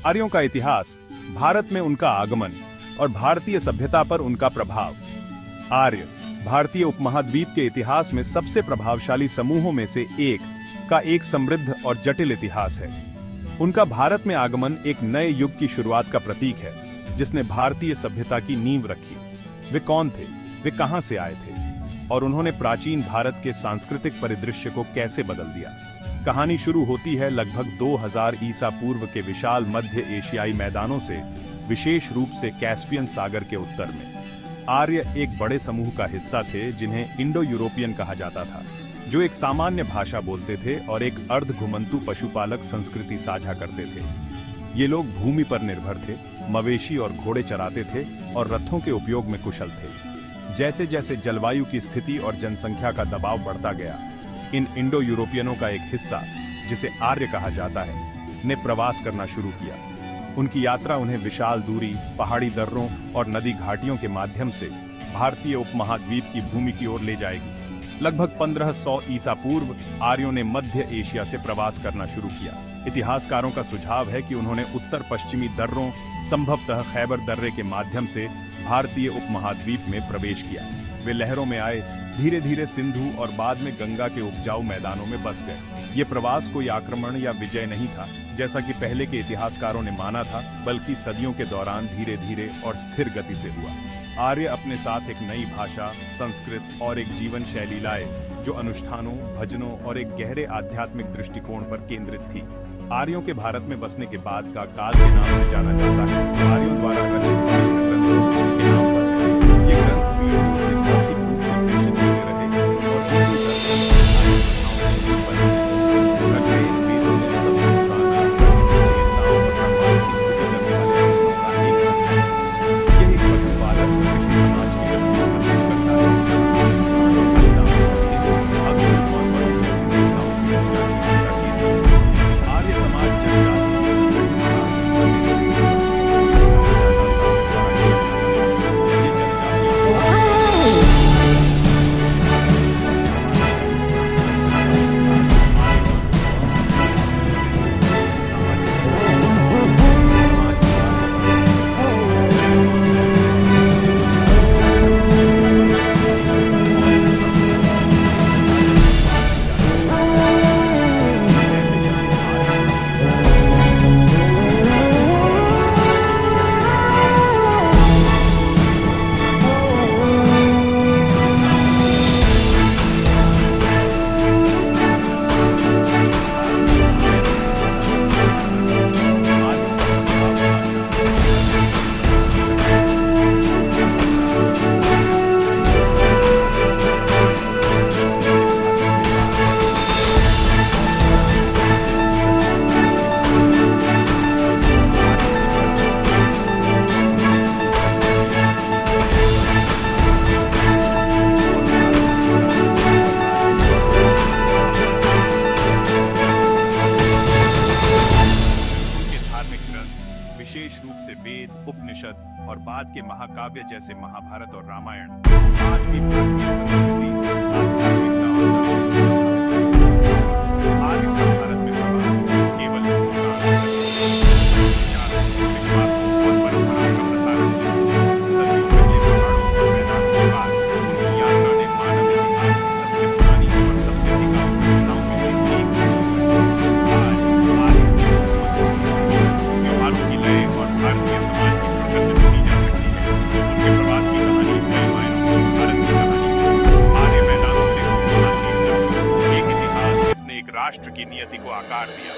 आर्यों का इतिहास, भारत में उनका आगमन और भारतीय सभ्यता पर उनका प्रभाव। आर्य भारतीय उपमहाद्वीप के इतिहास में सबसे प्रभावशाली समूहों में से एक समृद्ध और जटिल इतिहास है। उनका भारत में आगमन एक नए युग की शुरुआत का प्रतीक है, जिसने भारतीय सभ्यता की नींव रखी। वे कौन थे, वे कहां से आए थे और उन्होंने प्राचीन भारत के सांस्कृतिक परिदृश्य को कैसे बदल दिया। कहानी शुरू होती है लगभग 2000 ईसा पूर्व के विशाल मध्य एशियाई मैदानों से, विशेष रूप से कैस्पियन सागर के उत्तर में। आर्य एक बड़े समूह का हिस्सा थे जिन्हें इंडो यूरोपियन कहा जाता था, जो एक सामान्य भाषा बोलते थे और एक अर्ध घुमंतु पशुपालक संस्कृति साझा करते थे। ये लोग भूमि पर निर्भर थे, मवेशी और घोड़े चराते थे और रथों के उपयोग में कुशल थे। जैसे जैसे जलवायु की स्थिति और जनसंख्या का दबाव बढ़ता गया, इन इंडो यूरोपियनों का एक हिस्सा, जिसे आर्य कहा जाता है, ने प्रवास करना शुरू किया। उनकी यात्रा उन्हें विशाल दूरी, पहाड़ी दर्रों और नदी घाटियों के माध्यम से भारतीय उपमहाद्वीप की भूमि की ओर ले जाएगी। लगभग 1500 ईसा पूर्व आर्यों ने मध्य एशिया से प्रवास करना शुरू किया। इतिहासकारों का सुझाव है कि उन्होंने उत्तर पश्चिमी दर्रों, संभवतः खैबर दर्रे के माध्यम से भारतीय उपमहाद्वीप में प्रवेश किया। वे लहरों में आए, धीरे धीरे सिंधु और बाद में गंगा के उपजाऊ मैदानों में बस गए। ये प्रवास कोई आक्रमण या विजय नहीं था, जैसा कि पहले के इतिहासकारों ने माना था, बल्कि सदियों के दौरान धीरे धीरे और स्थिर गति से हुआ। आर्य अपने साथ एक नई भाषा, संस्कृत और एक जीवन शैली लाए, जो अनुष्ठानों, भजनों और एक गहरे आध्यात्मिक दृष्टिकोण पर केंद्रित थी। आर्यों के भारत में बसने के बाद का काल के नाम से जाना जाता है। आर्यों द्वारा रचित पवित्र ग्रंथ के नाम पर ये ग्रंथ पीढ़ियों से मौखिक रूप से प्रेषित होते रहे और हिंदू दर्शन वेदों में सबसे पुराना देवताओं और भगवान की स्तुति करने वाले ग्रंथों का एक संग्रह है। यह एक पशुपालक कृषि समाज की रचना प्रस्तुत करता है। आर्य समाज विशेष रूप से वेद, उपनिषद और बाद के महाकाव्य जैसे महाभारत और रामायण आज भी भारतीय संस्कृति, आध्यात्मिकता और दर्शन आर्यों का भारत में प्रवास केवल विचारों, विश्वासों और परंपराओं का प्रसारण सदियों पहले पहाड़ों और मैदानों के बाद उनकी यात्रा ने मानव इतिहास की सबसे पुरानी और सबसे टिकाऊ सभ्यताओं में से एक आज आर्यों त्योहारों की लय और भारतीय समाज की प्रकृति सुनी जा सकती है। उनके प्रवास की कहानी कई मायनों में भारत की कहानी आर्य मैदानों से उपमहाद्वीप तक एक इतिहास जिसने एक राष्ट्र की नियति को आकार दिया।